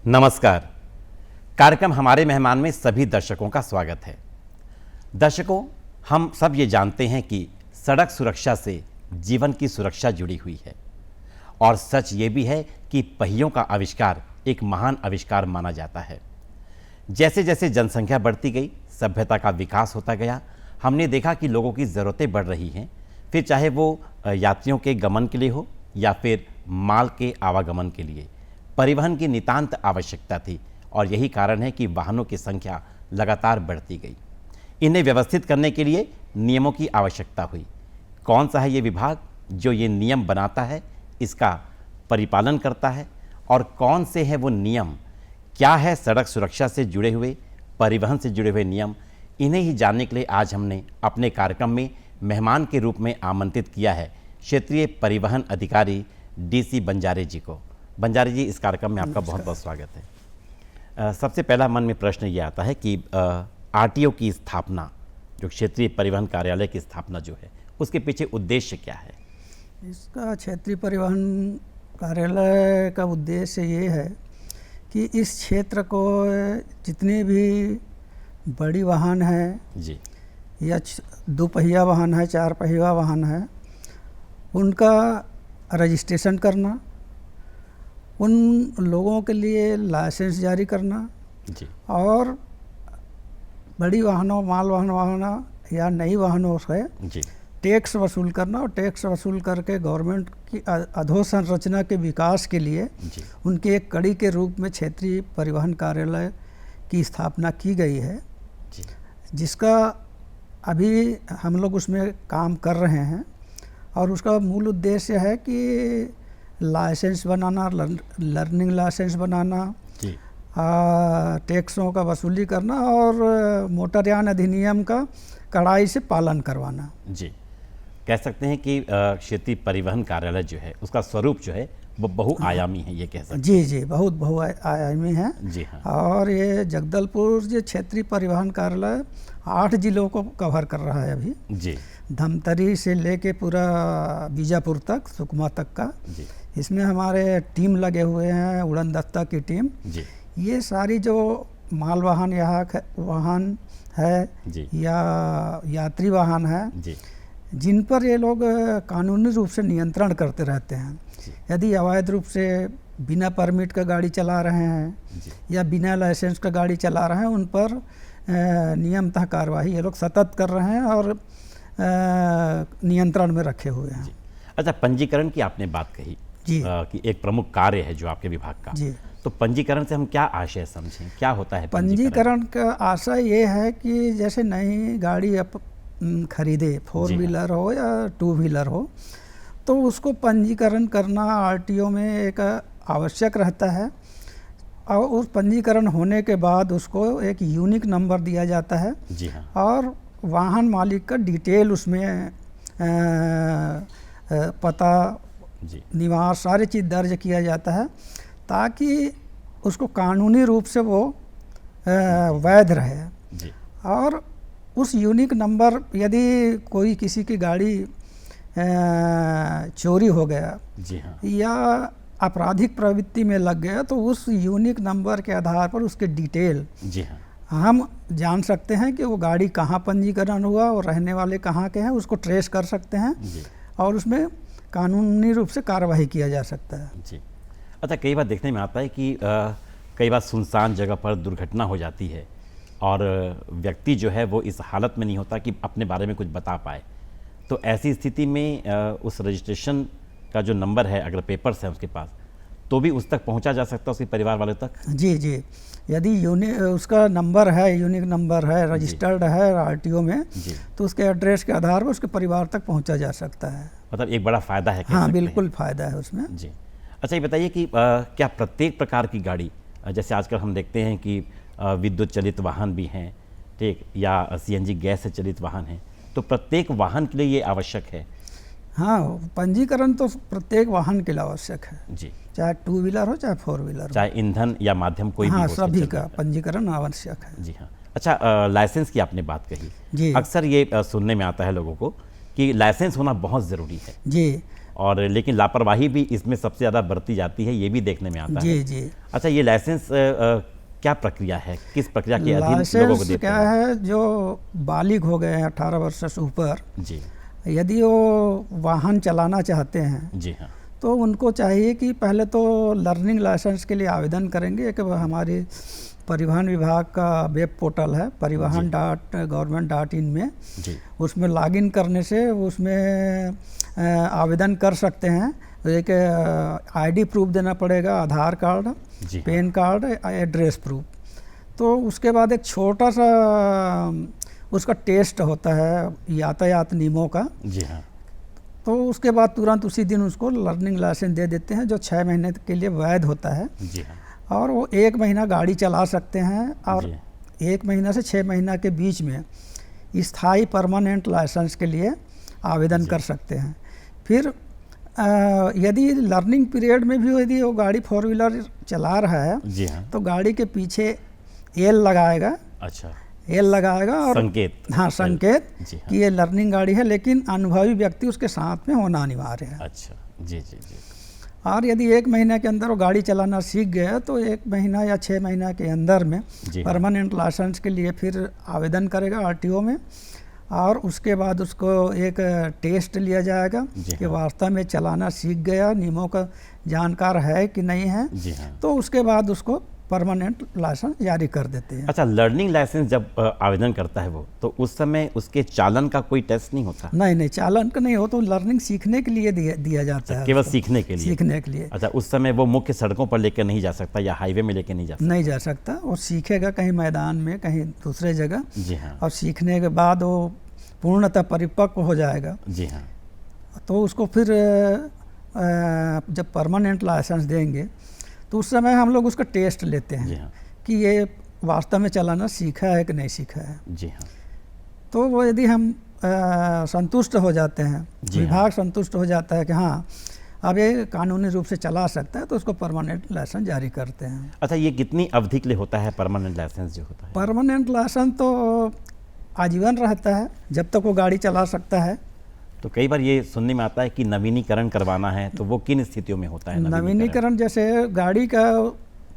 नमस्कार। कार्यक्रम हमारे मेहमान में सभी दर्शकों का स्वागत है। दर्शकों, हम सब ये जानते हैं कि सड़क सुरक्षा से जीवन की सुरक्षा जुड़ी हुई है और सच ये भी है कि पहियों का आविष्कार एक महान आविष्कार माना जाता है। जैसे जैसे जनसंख्या बढ़ती गई, सभ्यता का विकास होता गया, हमने देखा कि लोगों की ज़रूरतें बढ़ रही हैं, फिर चाहे वो यात्रियों के गमन के लिए हो या फिर माल के आवागमन के लिए। परिवहन की नितांत आवश्यकता थी और यही कारण है कि वाहनों की संख्या लगातार बढ़ती गई। इन्हें व्यवस्थित करने के लिए नियमों की आवश्यकता हुई। कौन सा है ये विभाग जो ये नियम बनाता है, इसका परिपालन करता है, और कौन से हैं वो नियम, क्या है सड़क सुरक्षा से जुड़े हुए, परिवहन से जुड़े हुए नियम, इन्हें ही जानने के लिए आज हमने अपने कार्यक्रम में मेहमान के रूप में आमंत्रित किया है क्षेत्रीय परिवहन अधिकारी डीसी बंजारे जी को। बंजारे जी, इस कार्यक्रम में आपका बहुत बहुत स्वागत है। सबसे पहला मन में प्रश्न ये आता है कि आरटीओ की स्थापना, जो क्षेत्रीय परिवहन कार्यालय की स्थापना जो है, उसके पीछे उद्देश्य क्या है? इसका क्षेत्रीय परिवहन कार्यालय का उद्देश्य ये है कि इस क्षेत्र को जितने भी बड़ी वाहन हैं जी, या दोपहिया वाहन है, चार पहिया वाहन है, उनका रजिस्ट्रेशन करना, उन लोगों के लिए लाइसेंस जारी करना जी, और बड़ी वाहनों, माल वाहनों या नई वाहनों से जी, टैक्स वसूल करना और टैक्स वसूल करके गवर्नमेंट की अधोसंरचना के विकास के लिए जी, उनके एक कड़ी के रूप में क्षेत्रीय परिवहन कार्यालय की स्थापना की गई है, जी, जिसका अभी हम लोग उसमें काम कर रहे हैं। और उसका मूल उद्देश्य है कि लाइसेंस बनाना, लर्निंग लाइसेंस बनाना, जी, टैक्सों का वसूली करना और मोटरयान अधिनियम का कड़ाई से पालन करवाना। जी। कह सकते हैं कि क्षेत्रीय परिवहन कार्यालय जो है, उसका स्वरूप जो है वो बहुआयामी है, ये कह सकते हैं। जी जी, बहुत बहुआयामी है। जी हाँ। और ये जगदलपुर जो क्षेत्रीय परिवहन कार्यालय 8 जिलों को कवर कर रहा है अभी, जी, धमतरी से लेके पूरा बीजापुर तक, सुकमा तक का। जी, इसमें हमारे टीम लगे हुए हैं, उड़न दस्ता की टीम। जी, ये सारी जो माल वाहन वाहन है जी, या यात्री वाहन है, जी, जिन पर ये लोग कानूनी रूप से नियंत्रण करते रहते हैं। जी, यदि अवैध रूप से बिना परमिट का गाड़ी चला रहे हैं जी, या बिना लाइसेंस का गाड़ी चला रहे हैं, उन पर नियमतः कार्रवाई ये लोग सतत कर रहे हैं और नियंत्रण में रखे हुए हैं। अच्छा, पंजीकरण की आपने बात कही जी कि एक प्रमुख कार्य है जो आपके विभाग का। जी। तो पंजीकरण से हम क्या आशय समझें, क्या होता है पंजीकरण का आशय ये है कि जैसे नई गाड़ी आप खरीदे, 4 व्हीलर हो या 2 व्हीलर हो, तो उसको पंजीकरण करना आरटीओ में एक आवश्यक रहता है। और उस पंजीकरण होने के बाद उसको एक यूनिक नंबर दिया जाता है। जी हाँ। और वाहन मालिक का डिटेल उसमें पता, जी, निवास, सारी चीज़ दर्ज किया जाता है ताकि उसको कानूनी रूप से वो वैध रहे। जी, और उस यूनिक नंबर, यदि कोई किसी की गाड़ी चोरी हो गया जी हाँ। या आपराधिक प्रवृत्ति में लग गया, तो उस यूनिक नंबर के आधार पर उसके डिटेल जी हाँ। हम जान सकते हैं कि वो गाड़ी कहाँ पंजीकरण हुआ और रहने वाले कहाँ के हैं, उसको ट्रेस कर सकते हैं जी, और उसमें कानूनी रूप से कार्रवाई किया जा सकता है। जी। अच्छा, कई बार देखने में आता है कि कई बार सुनसान जगह पर दुर्घटना हो जाती है और व्यक्ति जो है वो इस हालत में नहीं होता कि अपने बारे में कुछ बता पाए। तो ऐसी स्थिति में उस रजिस्ट्रेशन का जो नंबर है, अगर पेपर्स हैं उसके पास, तो भी उस तक पहुंचा जा सकता है, उसके परिवार वाले तक? जी जी, यदि उसका नंबर है, यूनिक नंबर है, रजिस्टर्ड है आरटीओ में, जी, तो उसके एड्रेस के आधार पर उसके परिवार तक पहुंचा जा सकता है। मतलब एक बड़ा फ़ायदा है, कह हाँ, सकते हैं। बिल्कुल फ़ायदा है उसमें। जी। अच्छा, ये बताइए कि क्या प्रत्येक प्रकार की गाड़ी, जैसे आजकल हम देखते हैं कि विद्युत चलित वाहन भी हैं, ठीक, या सीएनजी गैस से चलित वाहन हैं, तो प्रत्येक वाहन के लिए ये आवश्यक है? हाँ, पंजीकरण तो प्रत्येक वाहन के लिए आवश्यक है, जी, चाहे 2 व्हीलर हो चाहे 4 व्हीलर हो। चाहे ईंधन या माध्यम कोई भी हाँ, हो, उसके सभी चल का जाता है। पंजीकरण आवश्यक है। जी हाँ। अच्छा, लाइसेंस की आपने बात कही। जी अक्सर ये सुनने में आता है लोगों को कि लाइसेंस होना बहुत ज़रूरी है। जी, और लेकिन लापरवाही भी इसमें सबसे ज़्यादा बरती जाती है, ये भी देखने में आता है। जी जी। अच्छा, ये लाइसेंस क्या प्रक्रिया है, किस प्रक्रिया के अधीन लोगों को लाइसेंस देते क्या हैं? है, जो बालिग हो गए हैं 18 वर्ष से ऊपर, जी यदि वो वाहन चलाना चाहते हैं जी हाँ तो उनको चाहिए कि पहले तो लर्निंग लाइसेंस के लिए आवेदन करेंगे। एक हमारी परिवहन विभाग का वेब पोर्टल है, परिवहन.gov.in में, जी उसमें लॉगिन करने से उसमें आवेदन कर सकते हैं। एक आईडी प्रूफ देना पड़ेगा, आधार कार्ड, जी हाँ। Pan card, address proof. तो उसके बाद एक छोटा सा उसका टेस्ट होता है यातायात नियमों का। जी हाँ तो उसके बाद तुरंत उसी दिन उसको लर्निंग लाइसेंस दे देते हैं, जो 6 महीने के लिए वैध होता है। जी हाँ और वो 1 महीना गाड़ी चला सकते हैं, और जी 1 महीना से 6 महीना के बीच में स्थायी परमानेंट लाइसेंस के लिए आवेदन कर सकते हैं। फिर यदि लर्निंग पीरियड में भी यदि वो गाड़ी 4 व्हीलर चला रहा है जी हाँ। तो गाड़ी के पीछे एल लगाएगा, अच्छा, एल लगाएगा और संकेत। हाँ, संकेत जी हाँ। कि ये लर्निंग गाड़ी है, लेकिन अनुभवी व्यक्ति उसके साथ में होना अनिवार्य है। अच्छा, जी जी जी और यदि 1 महीने के अंदर वो गाड़ी चलाना सीख गया तो 1 महीना या 6 महीना के अंदर में जी हाँ। परमानेंट लाइसेंस के लिए फिर आवेदन करेगा आरटीओ में, और उसके बाद उसको एक टेस्ट लिया जाएगा जी कि हाँ। वास्तव में चलाना सीख गया, नियमों का जानकार है कि नहीं है। जी हाँ। तो उसके बाद उसको परमानेंट लाइसेंस जारी कर देते हैं। अच्छा, लर्निंग लाइसेंस जब आवेदन करता है वो, तो उस समय उसके चालन का कोई टेस्ट नहीं होता? नहीं नहीं, चालन का नहीं हो, तो लर्निंग सीखने के लिए दिया जाता है, केवल उसको। सीखने के लिए? सीखने के लिए। अच्छा, उस समय वो मुख्य सड़कों पर लेकर नहीं जा सकता या हाईवे में लेकर नहीं जा सकता? नहीं जा सकता, वो सीखेगा कहीं मैदान में, कहीं दूसरे जगह, जी हाँ। और सीखने के बाद वो पूर्णतः परिपक्व हो जाएगा। जी हाँ। तो उसको फिर जब परमानेंट लाइसेंस देंगे तो उस समय हम लोग उसका टेस्ट लेते जी हैं हाँ। कि ये वास्तव में चलाना सीखा है कि नहीं सीखा है। जी हाँ। तो वो यदि हम संतुष्ट हो जाते हैं, जी विभाग संतुष्ट हो जाता है कि हाँ अब ये कानूनी रूप से चला सकता है, तो उसको परमानेंट लाइसेंस जारी करते हैं। अच्छा, ये कितनी अवधि के लिए होता है परमानेंट लाइसेंस जो होता है? परमानेंट लाइसेंस तो आजीवन रहता है, जब तक वो गाड़ी चला सकता है। तो कई बार ये सुनने में आता है कि नवीनीकरण करवाना है, तो वो किन स्थितियों में होता है नवीनीकरण जैसे गाड़ी का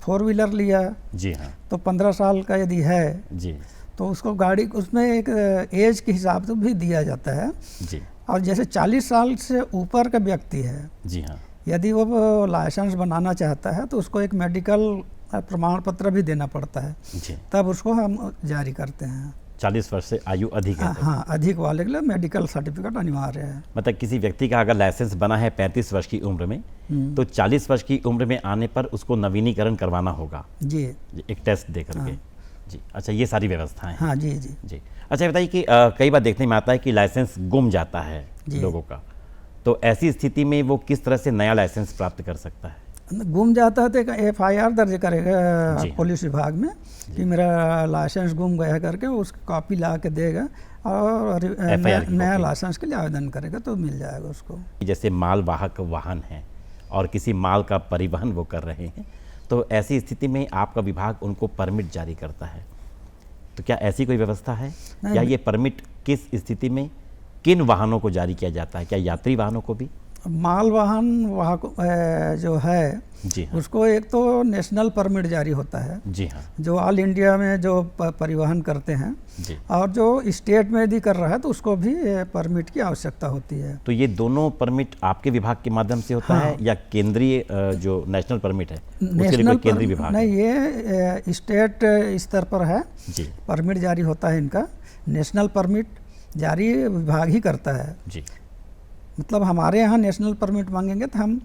4 व्हीलर लिया जी हाँ। तो 15 साल का यदि है जी तो उसको गाड़ी उसमें एक एज के हिसाब से भी दिया जाता है। जी और जैसे 40 साल से ऊपर का व्यक्ति है, जी हाँ। यदि वो लाइसेंस बनाना चाहता है तो उसको एक मेडिकल प्रमाण पत्र भी देना पड़ता है, जी, तब उसको हम जारी करते हैं। 40 वर्ष से आयु अधिक है तो। हाँ, अधिक वाले के लिए मेडिकल सर्टिफिकेट अनिवार्य है। मतलब किसी व्यक्ति का अगर लाइसेंस बना है 35 वर्ष की उम्र में, तो 40 वर्ष की उम्र में आने पर उसको नवीनीकरण करवाना होगा जी जी, एक टेस्ट दे करके। जी, अच्छा, ये सारी व्यवस्थाएं हैं। हाँ जी जी। जी, अच्छा, ये बताइए कि कई बार देखने में आता है कि लाइसेंस गुम जाता है जी। लोगों का, तो ऐसी स्थिति में वो किस तरह से नया लाइसेंस प्राप्त कर सकता है? गुम जाता है तो एक FIR दर्ज करेगा जी। पुलिस विभाग में कि मेरा लाइसेंस गुम गया करके, उसकी कॉपी ला के देगा और FIR की नया कॉपी। लाइसेंस के लिए आवेदन करेगा तो मिल जाएगा उसको। जैसे मालवाहक वाहन है और किसी माल का परिवहन वो कर रहे हैं, तो ऐसी स्थिति में आपका विभाग उनको परमिट जारी करता है, तो क्या ऐसी कोई व्यवस्था है? नहीं। या ये परमिट किस स्थिति में किन वाहनों को जारी किया जाता है? क्या यात्री वाहनों को भी? माल वाहन वाहक जो है जी हाँ। उसको एक तो नेशनल परमिट जारी होता है, जी हाँ। जो ऑल इंडिया में जो परिवहन करते हैं, जी, और जो स्टेट में यदि कर रहा है तो उसको भी परमिट की आवश्यकता होती है। तो ये दोनों परमिट आपके विभाग के माध्यम से होता है या केंद्रीय जो नेशनल परमिट है उसके लिए कोई केंद्रीय विभाग है? नहीं, ये स्टेट स्तर पर है, जी परमिट जारी होता है इनका। नेशनल परमिट जारी विभाग ही करता है। जी। मतलब हमारे यहाँ नेशनल परमिट मांगेंगे तो हम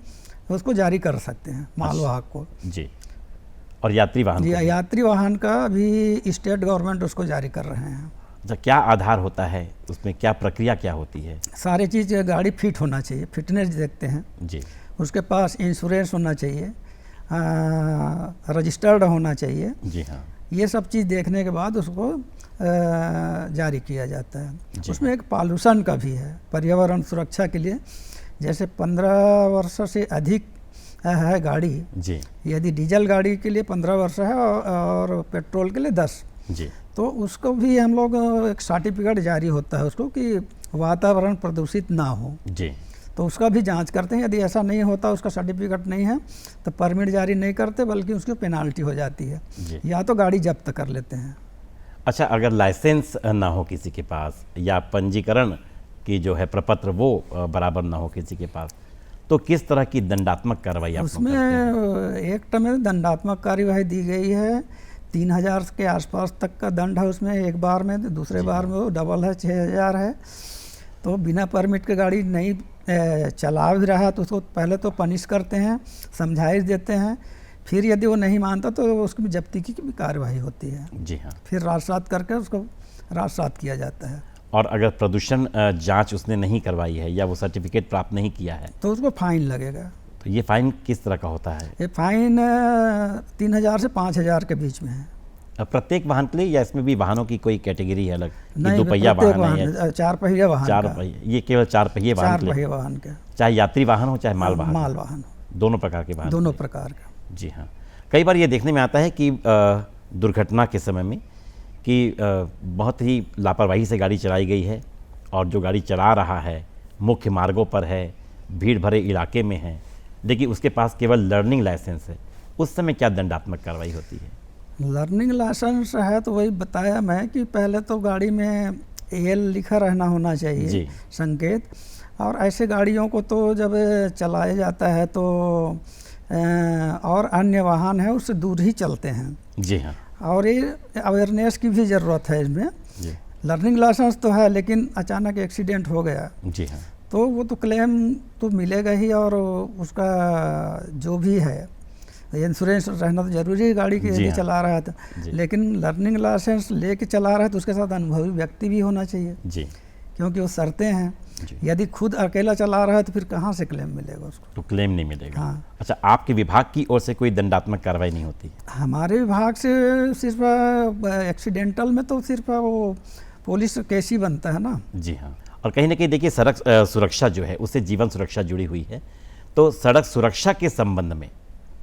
उसको जारी कर सकते हैं मालवाहक को। जी, और यात्री वाहन को भी? यात्री वाहन का भी स्टेट गवर्नमेंट उसको जारी कर रहे हैं। अच्छा, क्या आधार होता है उसमें, क्या प्रक्रिया क्या होती है? सारी चीज़, गाड़ी फिट होना चाहिए, फिटनेस देखते हैं, जी उसके पास इंश्योरेंस होना चाहिए, रजिस्टर्ड होना चाहिए। जी हाँ। ये सब चीज़ देखने के बाद उसको जारी किया जाता है। जी। उसमें एक पॉल्यूशन का भी है, पर्यावरण सुरक्षा के लिए। जैसे 15 वर्ष से अधिक है गाड़ी, जी यदि डीजल गाड़ी के लिए 15 वर्ष है और पेट्रोल के लिए 10, जी तो उसको भी हम लोग एक सर्टिफिकेट जारी होता है उसको कि वातावरण प्रदूषित ना हो। जी। तो उसका भी जांच करते हैं। यदि ऐसा नहीं होता, उसका सर्टिफिकेट नहीं है, तो परमिट जारी नहीं करते, बल्कि उसकी पेनाल्टी हो जाती है, या तो गाड़ी जब्त कर लेते हैं। अच्छा, अगर लाइसेंस ना हो किसी के पास, या पंजीकरण की जो है प्रपत्र वो बराबर ना हो किसी के पास, तो किस तरह की दंडात्मक कार्रवाई आप लोग करते हैं? उसमें एक्ट में दंडात्मक कार्यवाही दी गई है। 3000 के आसपास तक का दंड है उसमें एक बार में, तो दूसरे बार में वो डबल है, 6000 है। तो बिना परमिट के गाड़ी नहीं चला भी रहा तो उसको पहले तो पनिश करते हैं, समझाइश देते हैं, फिर यदि वो नहीं मानता तो उसकी जब्ती की भी कार्रवाई होती है। जी हाँ। फिर राजसात करके उसको राजसात किया जाता है। और अगर प्रदूषण जांच उसने नहीं करवाई है या वो सर्टिफिकेट प्राप्त नहीं किया है तो उसको फाइन लगेगा। तो ये फाइन किस तरह का होता है? ये फाइन 3000 से 5000 के बीच में है। प्रत्येक वाहन के लिए, या इसमें भी वाहनों की कोई कैटेगरी है अलग? नहीं, दो पहिया प्रत्येक वाहन है या 4 पहिया वाहन चार का। पहिया? ये केवल 4 पहिए वाहन 4 के लिए, पहिया वाहन का, चाहे यात्री वाहन हो चाहे माल वाहन, माल वाहन, दोनों प्रकार के वाहन? दोनों प्रकार का। जी हाँ। कई बार ये देखने में आता है कि दुर्घटना के समय में कि बहुत ही लापरवाही से गाड़ी चलाई गई है, और जो गाड़ी चला रहा है मुख्य मार्गों पर है, भीड़ भरे इलाके में है, लेकिन उसके पास केवल लर्निंग लाइसेंस है, उस समय क्या दंडात्मक कार्रवाई होती है? लर्निंग लाइसेंस है तो वही बताया मैं कि पहले तो गाड़ी में एल लिखा रहना होना चाहिए जी। संकेत। और ऐसे गाड़ियों को तो जब चलाया जाता है तो और अन्य वाहन है उससे दूर ही चलते हैं। जी हाँ। और ये अवेयरनेस की भी ज़रूरत है इसमें। जी। लर्निंग लाइसेंस तो है, लेकिन अचानक एक्सीडेंट हो गया जी हाँ। तो वो तो क्लेम तो मिलेगा ही, और उसका जो भी है इंश्योरेंस रहना तो जरूरी है गाड़ी के, जी यदि हाँ। चला रहा है तो। जी। लेकिन लर्निंग लाइसेंस लेके चला रहा है तो उसके साथ अनुभवी व्यक्ति भी होना चाहिए, जी। क्योंकि वो शर्तें हैं। जी। यदि खुद अकेला चला रहा है तो फिर कहाँ से क्लेम मिलेगा उसको? तो क्लेम नहीं मिलेगा। हाँ। अच्छा, आपके विभाग की ओर से कोई दंडात्मक कार्रवाई नहीं होती? हमारे विभाग से सिर्फ एक्सीडेंटल में तो सिर्फ वो पुलिस केस ही बनता है ना। जी हाँ। और कहीं ना कहीं देखिए, सड़क सुरक्षा जो है उससे जीवन सुरक्षा जुड़ी हुई है, तो सड़क सुरक्षा के संबंध में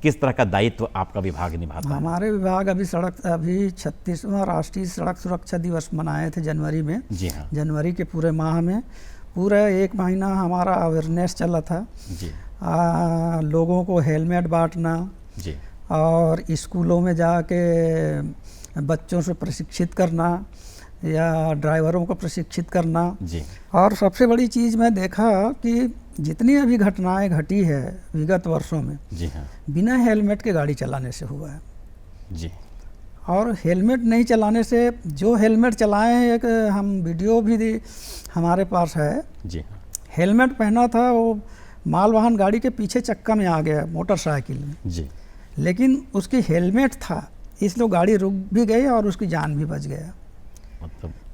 किस तरह का दायित्व आपका विभाग निभाता है? हमारे विभाग अभी 36वां राष्ट्रीय सड़क सुरक्षा दिवस मनाए थे जनवरी में। जी हाँ। जनवरी के पूरे माह में पूरा 1 महीना हमारा अवेयरनेस चला था। जी। लोगों को हेलमेट बांटना, जी। और स्कूलों में जाके बच्चों से प्रशिक्षित करना, या ड्राइवरों को प्रशिक्षित करना। जी। और सबसे बड़ी चीज़ मैं देखा कि जितनी अभी घटनाएं घटी है विगत वर्षों में, जी हाँ। बिना हेलमेट के गाड़ी चलाने से हुआ है। जी। और हेलमेट नहीं चलाने से, जो हेलमेट चलाए हैं, एक हम वीडियो भी हमारे पास है। जी हाँ। हेलमेट पहना था, वो माल वाहन गाड़ी के पीछे चक्का में आ गया मोटरसाइकिल में, जी। लेकिन उसकी हेलमेट था, इसलिए गाड़ी रुक भी गई और उसकी जान भी बच गया।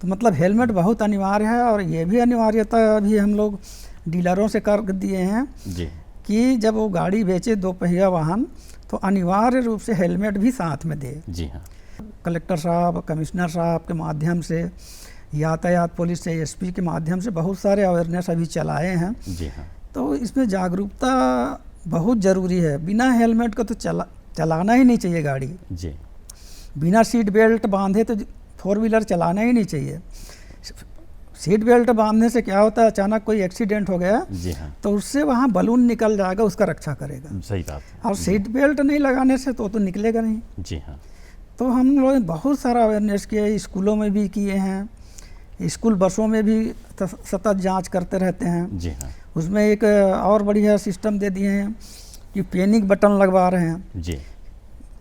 मतलब हेलमेट बहुत अनिवार्य है। और ये भी अनिवार्यता अभी हम लोग डीलरों से कर दिए हैं जी। कि जब वो गाड़ी बेचे 2 पहिया वाहन, तो अनिवार्य रूप से हेलमेट भी साथ में दे। जी हाँ। कलेक्टर साहब, कमिश्नर साहब के माध्यम से, यातायात पुलिस से, एसपी के माध्यम से बहुत सारे अवेयरनेस अभी चलाए हैं। जी हाँ। तो इसमें जागरूकता बहुत ज़रूरी है। बिना हेलमेट का तो चलाना ही नहीं चाहिए गाड़ी। जी। बिना सीट बेल्ट बांधे तो 4 व्हीलर चलाना ही नहीं चाहिए। सीट बेल्ट बांधने से क्या होता है, अचानक कोई एक्सीडेंट हो गया जी हाँ। तो उससे वहाँ बलून निकल जाएगा, उसका रक्षा करेगा। सही बात है। और सीट बेल्ट नहीं लगाने से तो निकलेगा नहीं। जी हाँ। तो हम लोग बहुत सारा अवेयरनेस किए, स्कूलों में भी किए हैं, स्कूल बसों में भी सतत जांच करते रहते हैं। जी हाँ। उसमें एक और बढ़िया सिस्टम दे दिए हैं कि पैनिक बटन लगवा रहे हैं। जी।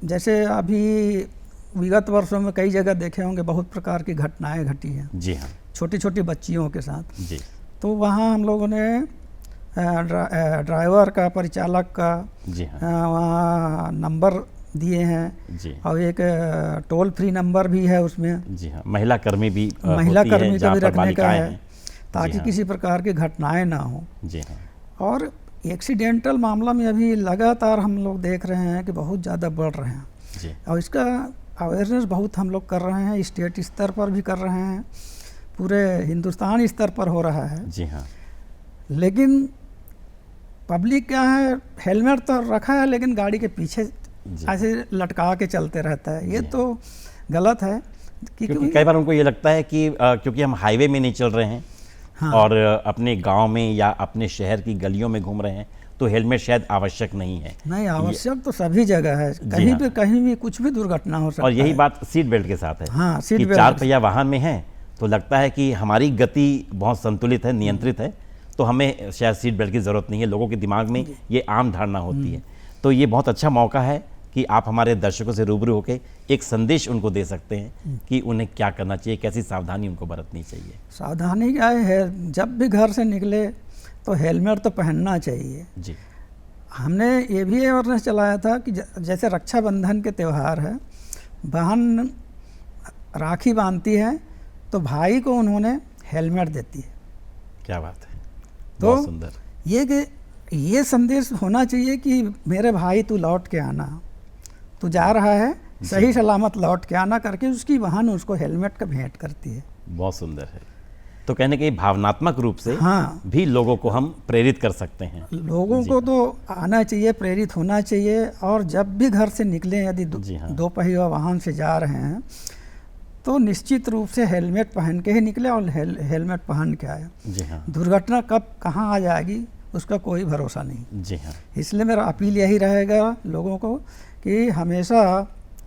जैसे अभी विगत वर्षों में कई जगह देखे होंगे, बहुत प्रकार की घटनाएं घटी हैं। जी हाँ। छोटी छोटी बच्चियों के साथ। जी। तो वहाँ हम लोगों ने ड्राइवर का, परिचालक का, जी हाँ। वहाँ नंबर दिए हैं। जी। और एक टोल फ्री नंबर भी है उसमें। जी हाँ। महिला कर्मी भी महिला होती है, कर्मी का जहाँ भी पर रखने का बालिकाएं है, हैं। ताकि जी हाँ। किसी प्रकार की घटनाएं ना हो। जी हाँ। और एक्सीडेंटल मामला में अभी लगातार हम लोग देख रहे हैं कि बहुत ज़्यादा बढ़ रहे हैं। जी। और इसका अवेयरनेस बहुत हम लोग कर रहे हैं, स्टेट स्तर पर भी कर रहे हैं, पूरे हिंदुस्तान स्तर पर हो रहा है। जी हाँ। लेकिन पब्लिक क्या है, हेलमेट तो रखा है लेकिन गाड़ी के पीछे ऐसे लटका के चलते रहता है। ये तो गलत है। क्योंकि कई बार उनको ये लगता है कि क्योंकि हम हाईवे में नहीं चल रहे हैं हाँ। और अपने गांव में या अपने शहर की गलियों में घूम रहे हैं तो हेलमेट शायद आवश्यक नहीं है। नहीं, आवश्यक तो सभी जगह है, कहीं हाँ। भी कहीं भी कुछ भी दुर्घटना हो सकता और यही है। बात सीट बेल्ट के साथ है। हाँ, सीट कि बेल्ट चार के पहिया वाहन में है तो लगता है कि हमारी गति बहुत संतुलित है, नियंत्रित है, तो हमें शायद सीट बेल्ट की ज़रूरत नहीं है। लोगों के दिमाग में ये आम धारणा होती है। तो ये बहुत अच्छा मौका है कि आप हमारे दर्शकों से रूबरू होकर एक संदेश उनको दे सकते हैं कि उन्हें क्या करना चाहिए, कैसी सावधानी उनको बरतनी चाहिए। सावधानी क्या है, जब भी घर से निकले तो हेलमेट तो पहनना चाहिए। जी हमने ये भी अवेयरनेस चलाया था कि जैसे रक्षाबंधन के त्यौहार है, बहन राखी बांधती है तो भाई को उन्होंने हेलमेट देती है। क्या बात है, तो बहुत सुंदर। ये कि ये संदेश होना चाहिए कि मेरे भाई तू लौट के आना, तू जा रहा है सही सलामत लौट के आना करके उसकी बहन उसको हेलमेट का भेंट करती है। बहुत सुंदर है। तो कहने के भावनात्मक रूप से हाँ, भी लोगों को हम प्रेरित कर सकते हैं। लोगों को तो आना चाहिए, प्रेरित होना चाहिए। और जब भी घर से निकले, यदि जी हाँ। दो पहिया वाहन से जा रहे हैं तो निश्चित रूप से हेलमेट पहन के ही निकले और हेलमेट पहन के आए। जी हाँ। दुर्घटना कब कहाँ आ जाएगी उसका कोई भरोसा नहीं। जी हाँ। इसलिए मेरा अपील यही रहेगा लोगों को कि हमेशा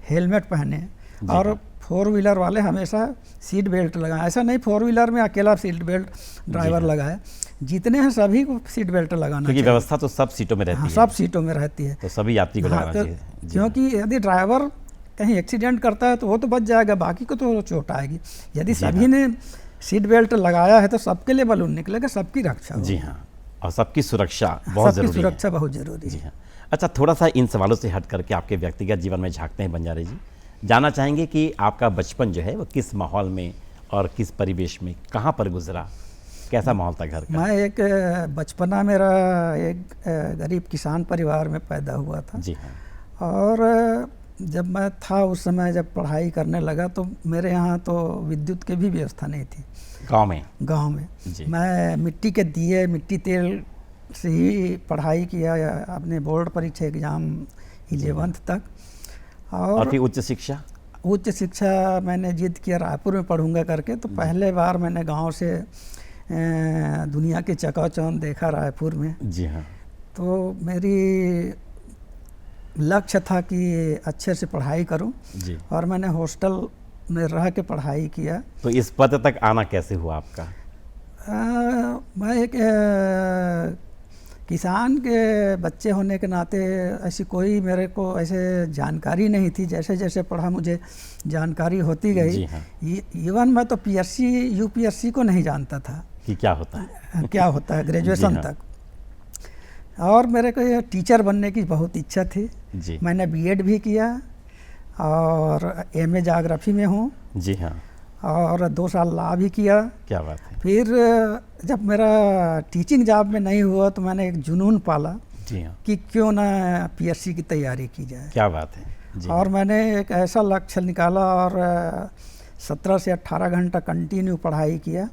हेलमेट पहने और फोर व्हीलर वाले हमेशा सीट बेल्ट लगाएं। ऐसा नहीं फोर व्हीलर में अकेला सीट बेल्ट ड्राइवर लगाए, जितने हैं सभी को सीट बेल्ट लगाना क्योंकि चाहिए। व्यवस्था तो सब सीटों में रहती हाँ, है, सब सीटों में रहती है। तो सभी यात्री को हाँ, लगाना चाहिए। जी क्योंकि यदि ड्राइवर कहीं एक्सीडेंट करता है तो वो तो बच जाएगा, बाकी को तो चोट आएगी। यदि सभी ने सीट बेल्ट लगाया है तो सबके लिए बलून निकलेगा, सबकी रक्षा होगी। जी हाँ, और सबकी सुरक्षा बहुत सबकी जरूरी है। सुरक्षा बहुत जरूरी जी है। हाँ। अच्छा, थोड़ा सा इन सवालों से हट करके आपके व्यक्तिगत जीवन में झांकते हैं बंजारे जी। जानना चाहेंगे कि आपका बचपन जो है वो किस माहौल में और किस परिवेश में, कहाँ पर गुजरा, कैसा माहौल था घर का? मैं एक बचपना मेरा एक गरीब किसान परिवार में पैदा हुआ था। जी हाँ। और जब मैं था उस समय जब पढ़ाई करने लगा तो मेरे यहाँ तो विद्युत की भी व्यवस्था नहीं थी गांव में? गांव में। जी। मैं मिट्टी के दिए, मिट्टी तेल से ही पढ़ाई किया, अपने बोर्ड परीक्षा एग्ज़ाम 11th तक। और फिर उच्च शिक्षा? उच्च शिक्षा मैंने जिद किया रायपुर में पढ़ूंगा करके, तो पहले बार मैंने गांव से दुनिया के चकाचौंध देखा रायपुर में। जी हाँ। तो मेरी लक्ष्य था कि अच्छे से पढ़ाई करूं जी। और मैंने हॉस्टल में रह के पढ़ाई किया। तो इस पद तक आना कैसे हुआ आपका? मैं एक किसान के बच्चे होने के नाते ऐसी कोई मेरे को ऐसे जानकारी नहीं थी। जैसे जैसे पढ़ा मुझे जानकारी होती गई। जी हाँ। इवन मैं तो पीएससी यूपीएससी को नहीं जानता था कि क्या होता है। क्या होता है, ग्रेजुएशन जी हाँ। तक। और मेरे को ये टीचर बनने की बहुत इच्छा थी। जी। मैंने बीएड भी किया और एमए ज्योग्राफी में हूँ जी हाँ। और 2 साल लॉ भी किया। क्या बात है। फिर जब मेरा टीचिंग जॉब में नहीं हुआ तो मैंने एक जुनून पाला जी हाँ। कि क्यों ना पीएससी की तैयारी की जाए। क्या बात है। जी और मैंने एक ऐसा लक्ष्य निकाला और 17 से 18 घंटा कंटिन्यू पढ़ाई किया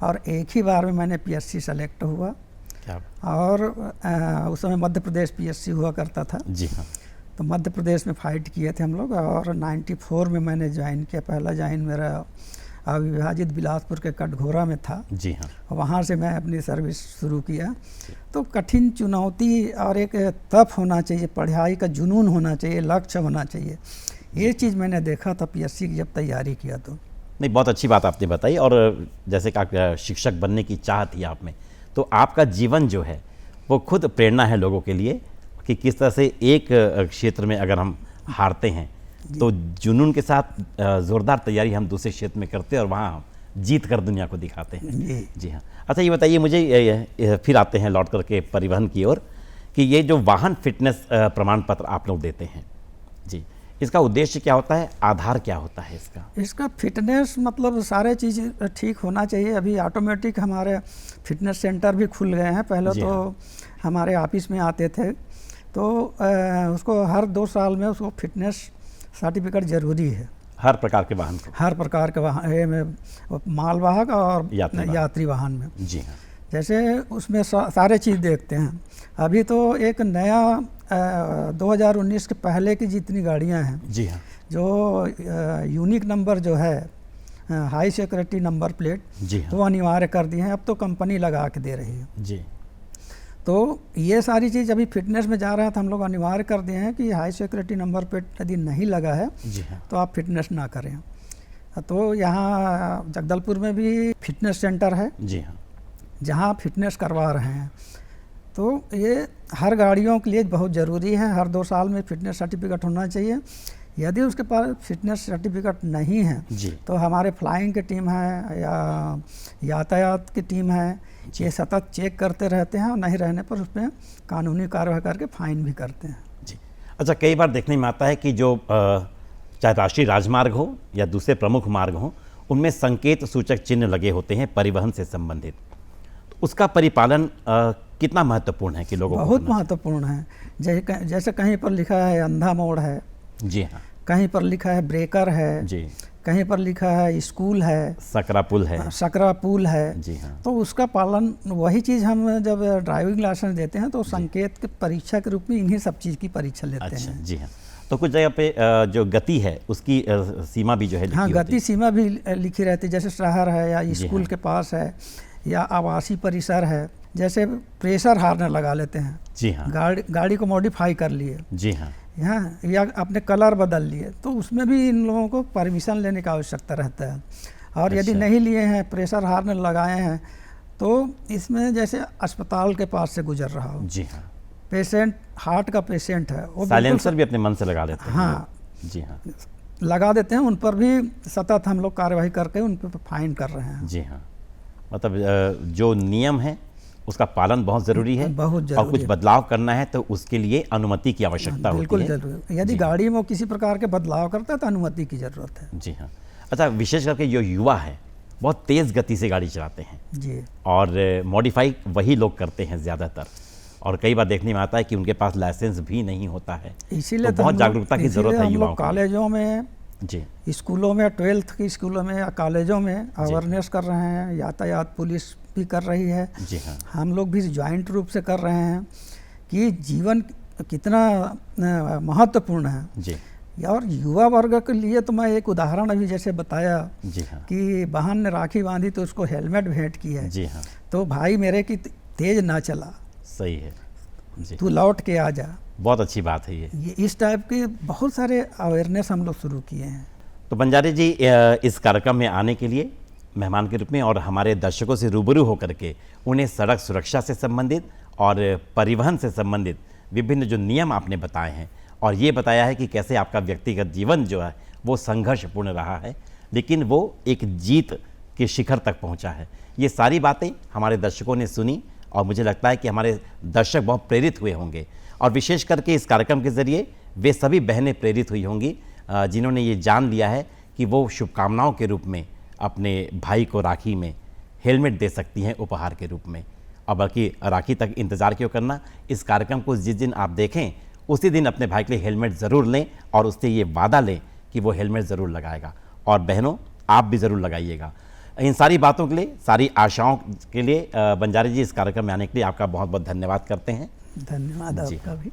और एक ही बार में मैंने पीएससी सेलेक्ट हुआ। क्या? और उस समय मध्य प्रदेश पीएससी हुआ करता था। जी हाँ। तो मध्य प्रदेश में फाइट किए थे हम लोग और 94 में मैंने ज्वाइन किया। पहला ज्वाइन मेरा अविभाजित बिलासपुर के कटघोरा में था। जी हाँ। वहाँ से मैं अपनी सर्विस शुरू किया। तो कठिन चुनौती और एक तप होना चाहिए, पढ़ाई का जुनून होना चाहिए, लक्ष्य होना चाहिए। ये चीज़ मैंने देखा था पीएससी की जब तैयारी किया तो। नहीं, बहुत अच्छी बात आपने बताई। और जैसे कि आप शिक्षक बनने की चाह थी आप में, तो आपका जीवन जो है वो खुद प्रेरणा है लोगों के लिए कि किस तरह से एक क्षेत्र में अगर हम हारते हैं तो जुनून के साथ ज़ोरदार तैयारी हम दूसरे क्षेत्र में करते हैं और वहाँ हम जीत कर दुनिया को दिखाते हैं। जी हाँ। अच्छा, ये बताइए मुझे, फिर आते हैं लौट करके परिवहन की ओर, कि ये जो वाहन फिटनेस प्रमाण पत्र आप लोग देते हैं जी, इसका उद्देश्य क्या होता है, आधार क्या होता है इसका? इसका फिटनेस मतलब सारे चीज़ ठीक होना चाहिए। अभी ऑटोमेटिक हमारे फिटनेस सेंटर भी खुल गए हैं। पहले तो हमारे ऑफिस में आते थे तो उसको हर 2 साल में उसको फिटनेस सर्टिफिकेट ज़रूरी है। हर प्रकार के वाहन को? हर प्रकार के वाहन में, मालवाहक और यात्री वाहन में। जी हाँ। जैसे उसमें सारे चीज़ देखते हैं। अभी तो एक नया 2019 के पहले की जितनी गाड़ियां हैं, जी हाँ, जो यूनिक नंबर जो है हाई सिक्योरिटी नंबर प्लेट, जी हाँ। वो अनिवार्य कर दी हैं, अब तो कंपनी लगा के दे रही है। जी। तो ये सारी चीज़ अभी फिटनेस में जा रहा है तो हम लोग अनिवार्य कर दिए हैं कि हाई सिक्योरिटी नंबर प्लेट यदि नहीं लगा है जी हाँ। तो आप फिटनेस ना करें। तो यहाँ जगदलपुर में भी फिटनेस सेंटर है जी हाँ। जहाँ फिटनेस करवा रहे हैं। तो ये हर गाड़ियों के लिए बहुत ज़रूरी है, हर 2 साल में फिटनेस सर्टिफिकेट होना चाहिए। यदि उसके पास फिटनेस सर्टिफिकेट नहीं है जी। तो हमारे फ्लाइंग की टीम है या यातायात की टीम है, ये सतत चेक करते रहते हैं और नहीं रहने पर उस पर कानूनी कार्रवाई करके फाइन भी करते हैं। जी। अच्छा, कई बार देखने में आता है कि जो चाहे राष्ट्रीय राजमार्ग हो या दूसरे प्रमुख मार्ग हो, उनमें संकेत सूचक चिन्ह लगे होते हैं परिवहन से संबंधित। तो उसका परिपालन कितना महत्वपूर्ण है कि लोगों को बहुत महत्वपूर्ण है। जैसे कहीं पर लिखा है अंधा मोड़ है, जी हाँ, कहीं पर लिखा है ब्रेकर है, जी, कहीं पर लिखा है स्कूल है, सकरा पुल है, सकरा पुल है, जी हाँ, तो उसका पालन, वही चीज़ हम जब ड्राइविंग लाइसेंस देते हैं तो संकेत के परीक्षा के रूप में इन्हीं सब चीज़ की परीक्षा लेते अच्छा, हैं। जी हाँ। तो कुछ जगह पे जो गति है उसकी सीमा भी जो है लिखी हाँ, होती गति सीमा भी लिखी रहती है, जैसे शहर है या स्कूल हाँ। के पास है या आवासीय परिसर है। जैसे प्रेशर हार्नर लगा लेते हैं, जी हाँ, गाड़ी को मॉडिफाई कर लिए, जी हाँ, यहाँ या अपने कलर बदल लिए, तो उसमें भी इन लोगों को परमिशन लेने की आवश्यकता रहता है। और यदि अच्छा। नहीं लिए हैं, प्रेशर हार्नर लगाए हैं, तो इसमें जैसे अस्पताल के पास से गुजर रहा हो, जी हाँ, पेशेंट हार्ट का पेशेंट है, वो साइलेंसर भी अपने मन से लगा लेते हैं। हाँ, जी हाँ, लगा देते हैं, उन पर भी सतत हम लोग कार्रवाई करके उन पर फाइन कर रहे हैं। जी हाँ। मतलब जो नियम है उसका पालन बहुत ज़रूरी है, बहुत और जरूरी कुछ है। बदलाव करना है तो उसके लिए अनुमति की आवश्यकता होती बिल्कुल है। जरूरी। यदि जी। गाड़ी में किसी प्रकार के बदलाव करता है तो अनुमति की जरूरत है। जी हाँ। अच्छा, विशेष करके जो युवा है बहुत तेज़ गति से गाड़ी चलाते हैं जी, और मॉडिफाई वही लोग करते हैं ज़्यादातर, और कई बार देखने में आता है कि उनके पास लाइसेंस भी नहीं होता है। इसीलिए तो बहुत हम लोग- जागरूकता की इसीलिए ज़रूरत है हम युवाओं लोग को। कॉलेजों में, जी, स्कूलों में, 12th की स्कूलों में या कॉलेजों में अवेयरनेस कर रहे हैं। यातायात पुलिस भी कर रही है, जी हाँ, हम लोग भी ज्वाइंट रूप से कर रहे हैं कि जीवन कितना महत्वपूर्ण है। जी, और युवा वर्ग के लिए तो मैं एक उदाहरण अभी जैसे बताया जी हाँ, कि बहन ने राखी बांधी तो उसको हेलमेट भेंट की है, जी हाँ, तो भाई मेरे की तेज ना चला, सही है। जी, तू लौट के आ जा। बहुत अच्छी बात है ये। इस टाइप के बहुत सारे अवेयरनेस हम लोग शुरू किए हैं। तो बंजारे जी, इस कार्यक्रम में आने के लिए मेहमान के रूप में और हमारे दर्शकों से रूबरू होकर के उन्हें सड़क सुरक्षा से संबंधित और परिवहन से संबंधित विभिन्न जो नियम आपने बताए हैं, और ये बताया है कि कैसे आपका व्यक्तिगत जीवन जो है वो संघर्षपूर्ण रहा है, लेकिन वो एक जीत के शिखर तक पहुंचा है। ये सारी बातें हमारे दर्शकों ने सुनी और मुझे लगता है कि हमारे दर्शक बहुत प्रेरित हुए होंगे, और विशेष करके इस कार्यक्रम के ज़रिए वे सभी बहनें प्रेरित हुई होंगी जिन्होंने ये जान लिया है कि वो शुभकामनाओं के रूप में अपने भाई को राखी में हेलमेट दे सकती हैं उपहार के रूप में। और बाकी राखी तक इंतज़ार क्यों करना, इस कार्यक्रम को जिस दिन आप देखें उसी दिन अपने भाई के लिए हेलमेट ज़रूर लें और उससे ये वादा लें कि वो हेलमेट ज़रूर लगाएगा। और बहनों, आप भी ज़रूर लगाइएगा। इन सारी बातों के लिए, सारी आशाओं के लिए बंजारे जी इस कार्यक्रम में आने के लिए आपका बहुत बहुत धन्यवाद करते हैं। धन्यवाद जी। आपका भी।